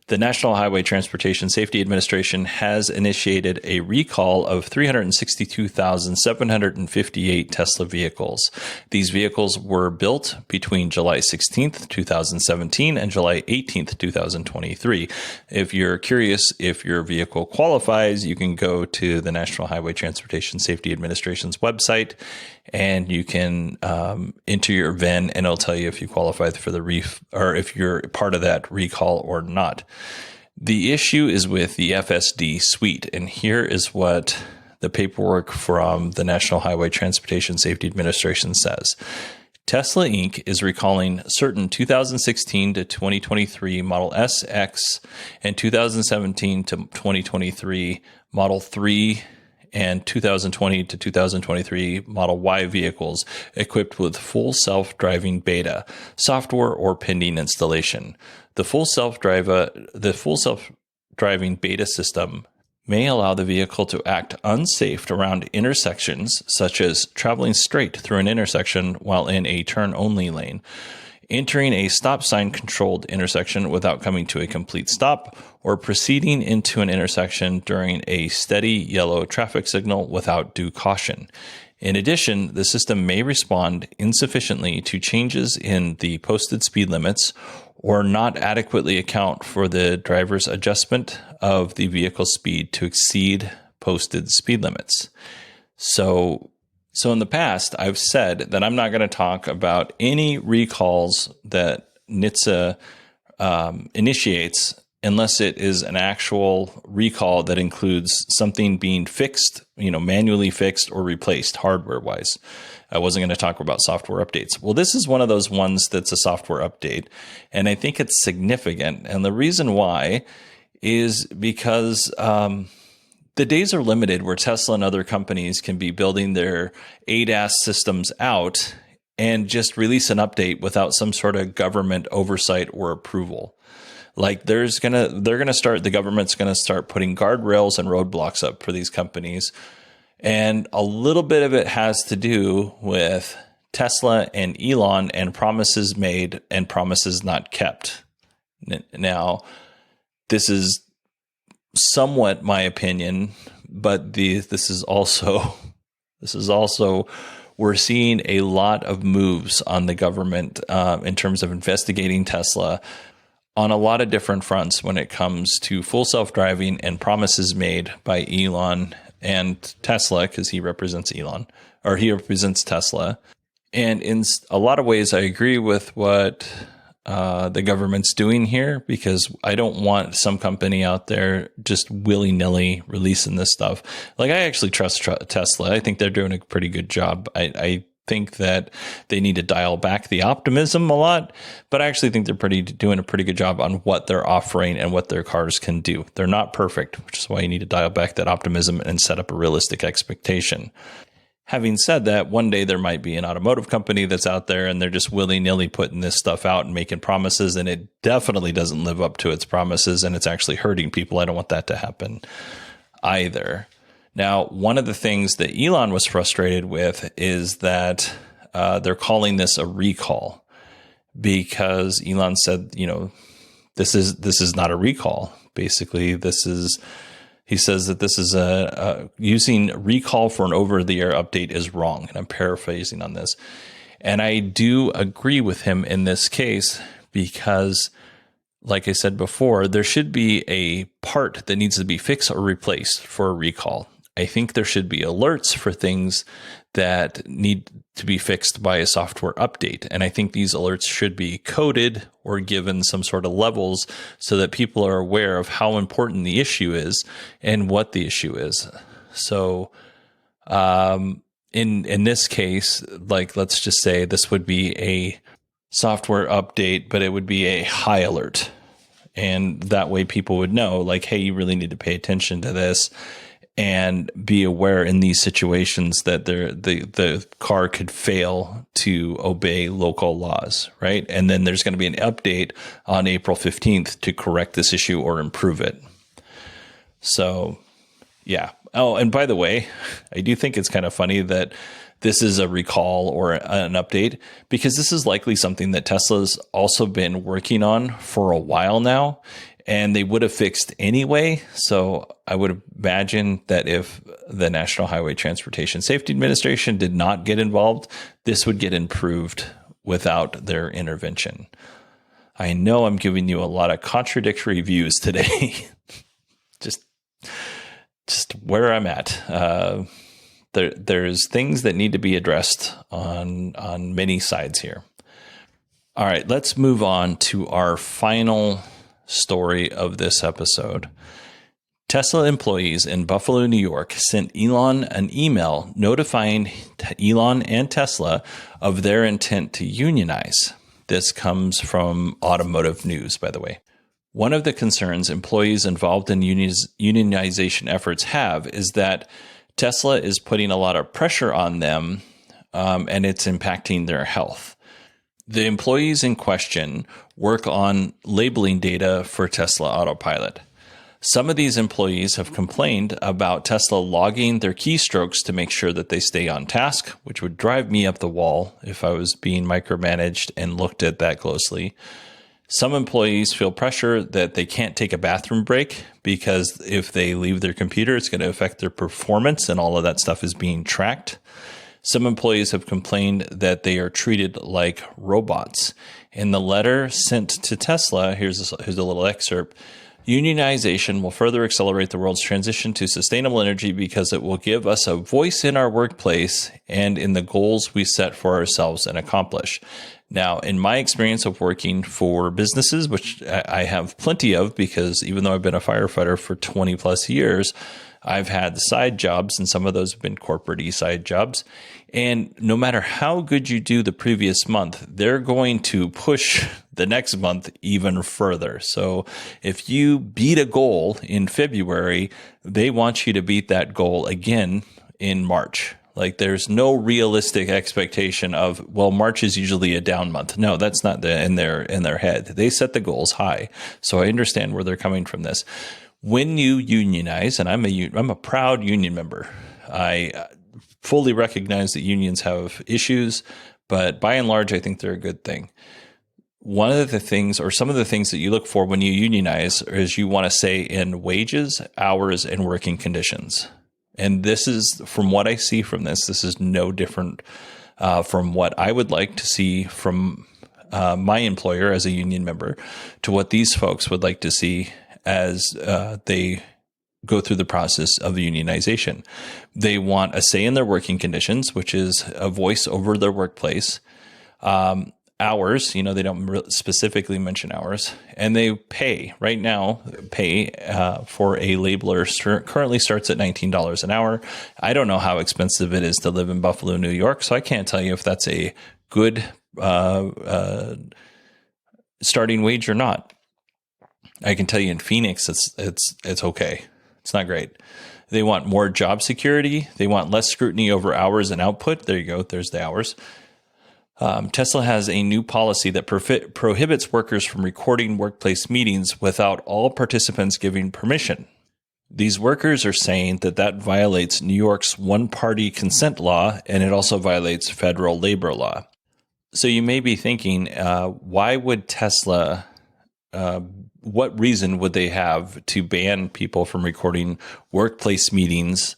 the National Highway Transportation Safety Administration has initiated a recall of 362,758 Tesla vehicles. These vehicles were built between July 16th, 2017 and July 18th, 2023. If you're curious if your vehicle qualifies, you can go to the National Highway Transportation Safety Administration's website, and you can enter your VIN, and it'll tell you if you qualify for the or if you're part of that recall or not. The issue is with the FSD suite, and here is what the paperwork from the National Highway Transportation Safety Administration says. Tesla Inc. is recalling certain 2016 to 2023 Model S, X, and 2017 to 2023 Model 3 and 2020 to 2023 Model Y vehicles equipped with full self-driving beta, software, or pending installation. The full self-driving beta system may allow the vehicle to act unsafe around intersections, such as traveling straight through an intersection while in a turn-only lane, entering a stop sign controlled intersection without coming to a complete stop, or proceeding into an intersection during a steady yellow traffic signal without due caution. In addition, the system may respond insufficiently to changes in the posted speed limits or not adequately account for the driver's adjustment of the vehicle's speed to exceed posted speed limits. So in the past, I've said that I'm not going to talk about any recalls that NHTSA initiates unless it is an actual recall that includes something being fixed, manually fixed or replaced hardware-wise. I wasn't going to talk about software updates. Well, this is one of those ones that's a software update, and I think it's significant. And the reason why is because the days are limited where Tesla and other companies can be building their ADAS systems out and just release an update without some sort of government oversight or approval. Like the government's gonna start putting guardrails and roadblocks up for these companies. And a little bit of it has to do with Tesla and Elon and promises made and promises not kept. Now, this is somewhat my opinion, but this is also we're seeing a lot of moves on the government in terms of investigating Tesla on a lot of different fronts when it comes to full self-driving and promises made by Elon and Tesla, because he represents Tesla. And in a lot of ways, I agree with what the government's doing here, because I don't want some company out there just willy-nilly releasing this stuff. Like, I actually trust Tesla. I think they're doing a pretty good job. I think that they need to dial back the optimism a lot, but I actually think they're doing a pretty good job on what they're offering and what their cars can do. They're not perfect, which is why you need to dial back that optimism and set up a realistic expectation. Having said that, one day there might be an automotive company that's out there and they're just willy-nilly putting this stuff out and making promises, and it definitely doesn't live up to its promises, and it's actually hurting people. I don't want that to happen either. Now, one of the things that Elon was frustrated with is that they're calling this a recall, because Elon said, this is not a recall. Basically, he says that this is using recall for an over-the-air update is wrong. And I'm paraphrasing on this. And I do agree with him in this case, because, like I said before, there should be a part that needs to be fixed or replaced for a recall. I think there should be alerts for things that need to be fixed by a software update. And I think these alerts should be coded or given some sort of levels so that people are aware of how important the issue is and what the issue is. So in this case, like, let's just say this would be a software update, but it would be a high alert. And that way people would know, like, hey, you really need to pay attention to this and be aware in these situations that the car could fail to obey local laws, right? And then there's going to be an update on April 15th to correct this issue or improve it. So, yeah. Oh, and by the way, I do think it's kind of funny that this is a recall or an update, because this is likely something that Tesla's also been working on for a while now, and they would have fixed anyway. So I would imagine that if the National Highway Transportation Safety Administration did not get involved, this would get improved without their intervention. I know I'm giving you a lot of contradictory views today. just where I'm at. There's things that need to be addressed on many sides here. All right, let's move on to our final story of this episode. Tesla employees in Buffalo, New York sent Elon an email notifying Elon and Tesla of their intent to unionize. This comes from Automotive News, by the way. One of the concerns employees involved in unionization efforts have is that Tesla is putting a lot of pressure on them, and it's impacting their health. The employees in question work on labeling data for Tesla Autopilot. Some of these employees have complained about Tesla logging their keystrokes to make sure that they stay on task, which would drive me up the wall if I was being micromanaged and looked at that closely. Some employees feel pressure that they can't take a bathroom break because if they leave their computer, it's going to affect their performance, and all of that stuff is being tracked. Some employees have complained that they are treated like robots. In the letter sent to Tesla, here's a little excerpt. Unionization will further accelerate the world's transition to sustainable energy because it will give us a voice in our workplace and in the goals we set for ourselves and accomplish. Now, in my experience of working for businesses, which I have plenty of, because even though I've been a firefighter for 20 plus years, I've had side jobs, and some of those have been corporate-y side jobs. And no matter how good you do the previous month, they're going to push the next month even further. So if you beat a goal in February, they want you to beat that goal again in March. Like, there's no realistic expectation of, well, March is usually a down month. No, that's not in their head. They set the goals high. So I understand where they're coming from this. When you unionize, and I'm a proud union member, I fully recognize that unions have issues, but by and large, I think they're a good thing. One of the things, or some of the things that you look for when you unionize, is you want to say in wages, hours, and working conditions. And this is, from what I see from this is no different from what I would like to see from my employer as a union member to what these folks would like to see as they go through the process of unionization. They want a say in their working conditions, which is a voice over their workplace. Hours, they don't specifically mention hours, and they pay right now. Pay for a labeler currently starts at $19 an hour. I don't know how expensive it is to live in Buffalo, New York, so I can't tell you if that's a good starting wage or not. I can tell you in Phoenix, it's okay. It's not great. They want more job security. They want less scrutiny over hours and output. There you go. There's the hours. Tesla has a new policy that prohibits workers from recording workplace meetings without all participants giving permission. These workers are saying that violates New York's one-party consent law, and it also violates federal labor law. So you may be thinking, why would Tesla, what reason would they have to ban people from recording workplace meetings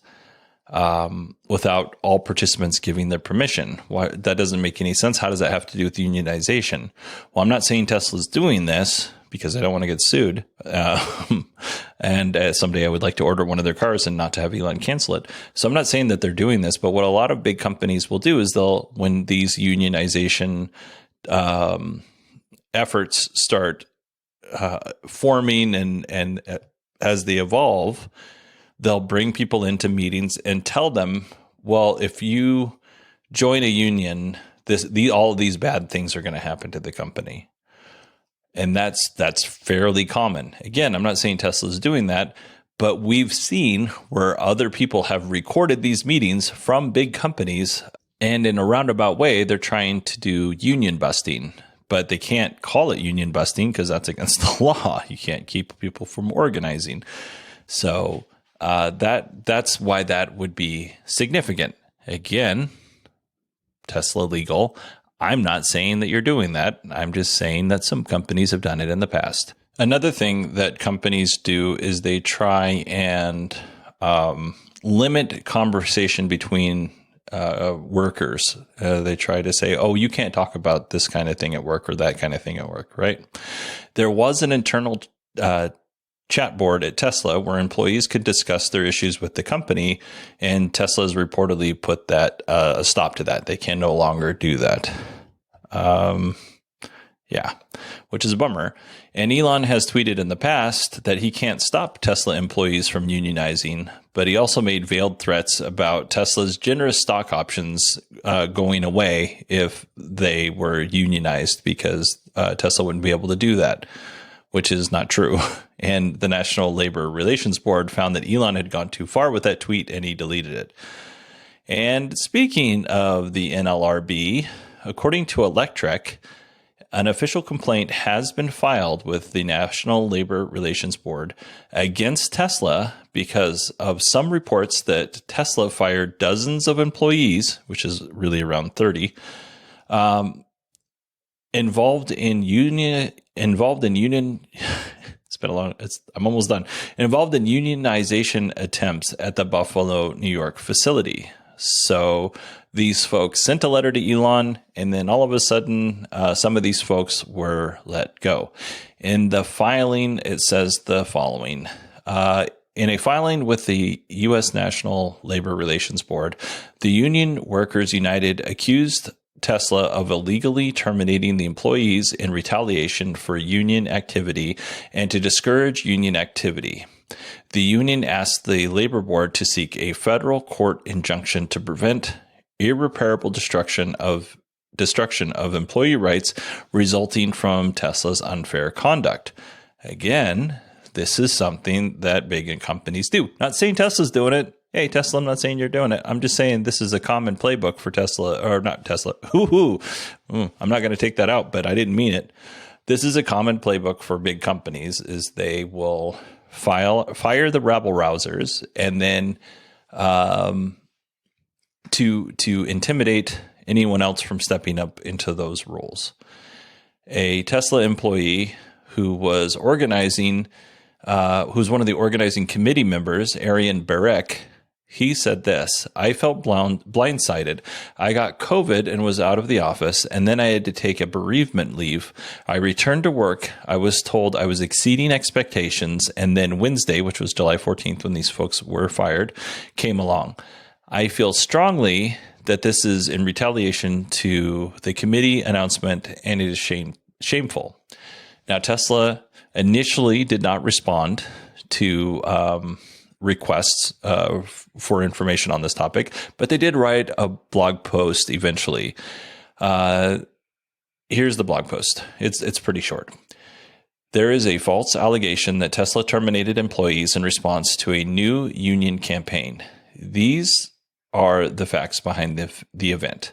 without all participants giving their permission. Why, that doesn't make any sense. How does that have to do with unionization? Well, I'm not saying Tesla's doing this because I don't want to get sued. And someday I would like to order one of their cars and not to have Elon cancel it. So I'm not saying that they're doing this, but what a lot of big companies will do is when these unionization efforts start forming and as they evolve, they'll bring people into meetings and tell them, well, if you join a union, all of these bad things are going to happen to the company. And that's fairly common. Again, I'm not saying Tesla's doing that, but we've seen where other people have recorded these meetings from big companies, and in a roundabout way, they're trying to do union busting. But they can't call it union busting because that's against the law. You can't keep people from organizing. So that's why that would be significant. Again, Tesla legal. I'm not saying that you're doing that. I'm just saying that some companies have done it in the past. Another thing that companies do is they try and limit conversation between workers. They try to say, oh, you can't talk about this kind of thing at work or that kind of thing at work, right? There was an internal chat board at Tesla where employees could discuss their issues with the company, and Tesla has reportedly put that a stop to that. They can no longer do that. Which is a bummer. And Elon has tweeted in the past that he can't stop Tesla employees from unionizing, but he also made veiled threats about Tesla's generous stock options going away if they were unionized, because Tesla wouldn't be able to do that, which is not true. And the National Labor Relations Board found that Elon had gone too far with that tweet, and he deleted it. And speaking of the NLRB, according to Electrek, an official complaint has been filed with the National Labor Relations Board against Tesla because of some reports that Tesla fired dozens of employees, which is really around 30, involved in union. I'm almost done. Involved in unionization attempts at the Buffalo, New York facility. So these folks sent a letter to Elon, and then all of a sudden, some of these folks were let go. In the filing, it says the following. In a filing with the U.S. National Labor Relations Board, the Union Workers United accused Tesla of illegally terminating the employees in retaliation for union activity and to discourage union activity. The union asked the labor board to seek a federal court injunction to prevent irreparable destruction of employee rights resulting from Tesla's unfair conduct. Again, this is something that big companies do. Not saying Tesla's doing it. Hey, Tesla, I'm not saying you're doing it. I'm just saying this is a common playbook for Tesla, or not Tesla. I'm not going to take that out, but I didn't mean it. This is a common playbook for big companies, is they will fire the rabble rousers, and then to intimidate anyone else from stepping up into those roles. A Tesla employee who was organizing, who's one of the organizing committee members, Arian Barek, he said this: I felt blindsided. I got COVID and was out of the office, and then I had to take a bereavement leave. I returned to work. I was told I was exceeding expectations, and then Wednesday, which was July 14th when these folks were fired, came along. I feel strongly that this is in retaliation to the committee announcement, and it is shameful. Now, Tesla initially did not respond to requests for information on this topic, but they did write a blog post eventually. Here's the blog post. It's pretty short. There is a false allegation that Tesla terminated employees in response to a new union campaign. These are the facts behind the event.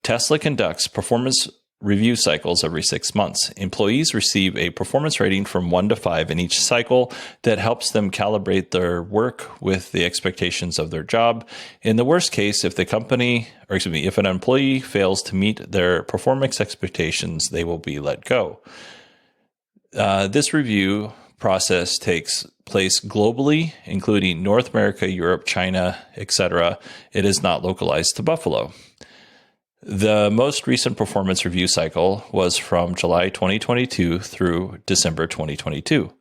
Tesla conducts performance review cycles every 6 months. Employees receive a performance rating from 1 to 5 in each cycle that helps them calibrate their work with the expectations of their job. In the worst case, if an employee fails to meet their performance expectations, they will be let go. This review process takes place globally, including North America, Europe, China, etc. It is not localized to Buffalo. The most recent performance review cycle was from July 2022 through December 2022.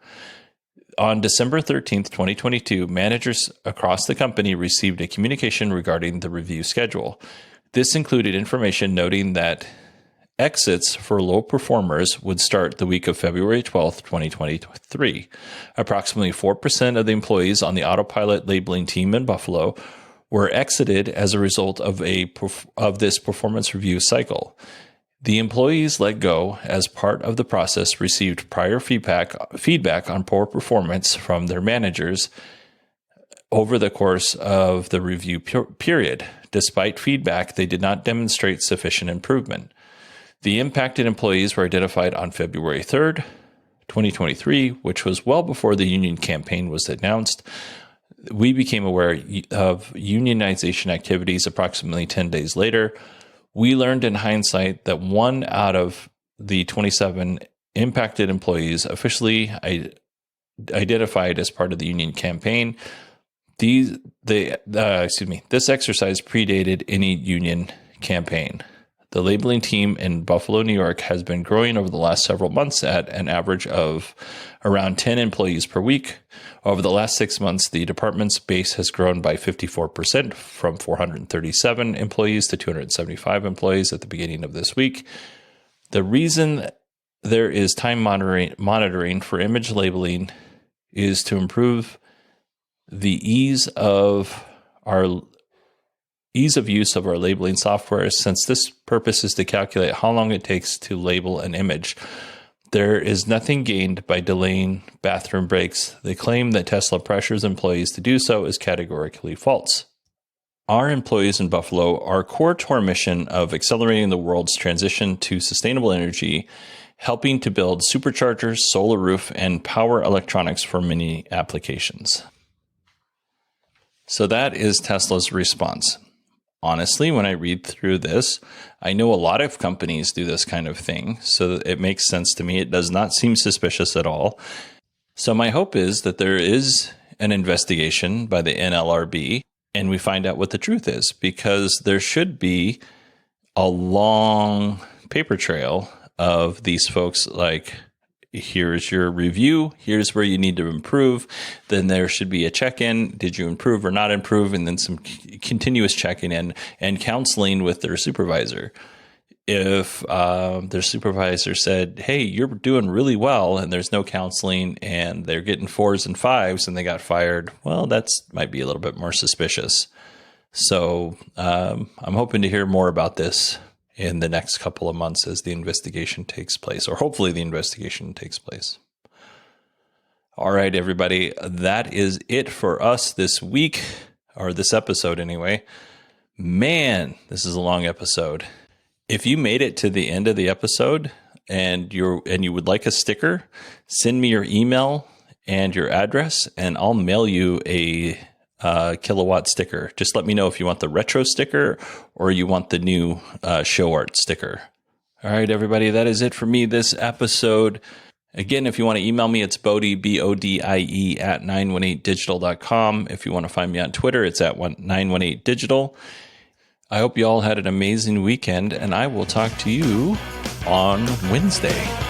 On December 13th, 2022, managers across the company received a communication regarding the review schedule. This included information noting that exits for low performers would start the week of February 12th, 2023. Approximately 4% of the employees on the autopilot labeling team in Buffalo were exited as a result of this performance review cycle. The employees let go as part of the process received prior feedback on poor performance from their managers over the course of the review period. Despite feedback, they did not demonstrate sufficient improvement. The impacted employees were identified on February 3rd, 2023, which was well before the union campaign was announced. We became aware of unionization activities approximately 10 days later. We learned in hindsight that 1 out of the 27 impacted employees officially identified as part of the union campaign. This exercise predated any union campaign. The labeling team in Buffalo, New York has been growing over the last several months at an average of around 10 employees per week. Over the last 6 months, the department's base has grown by 54% from 437 employees to 275 employees at the beginning of this week. The reason there is time monitoring for image labeling is to improve the ease of use of our labeling software, since this purpose is to calculate how long it takes to label an image. There is nothing gained by delaying bathroom breaks. The claim that Tesla pressures employees to do so is categorically false. Our employees in Buffalo are core to our mission of accelerating the world's transition to sustainable energy, helping to build superchargers, solar roof, and power electronics for many applications. So that is Tesla's response. Honestly, when I read through this, I know a lot of companies do this kind of thing, so it makes sense to me. It does not seem suspicious at all. So my hope is that there is an investigation by the NLRB and we find out what the truth is, because there should be a long paper trail of these folks like, here's your review, here's where you need to improve. Then there should be a check-in. Did you improve or not improve? And then some continuous checking in and counseling with their supervisor. If their supervisor said, hey, you're doing really well, and there's no counseling and they're getting 4s and 5s and they got fired, well, that's might be a little bit more suspicious. So I'm hoping to hear more about this in the next couple of months as the investigation takes place, or hopefully the investigation takes place. All right, everybody, that is it for us this week, or this episode anyway. Man, this is a long episode. If you made it to the end of the episode and you would like a sticker, send me your email and your address, and I'll mail you a kilowatt sticker. Just let me know if you want the retro sticker or you want the new show art sticker. All right, everybody, that is it for me this episode. Again, if you want to email me, it's Bodie, BODIE at 918digital.com. If you want to find me on Twitter, it's at 918digital. I hope you all had an amazing weekend, and I will talk to you on Wednesday.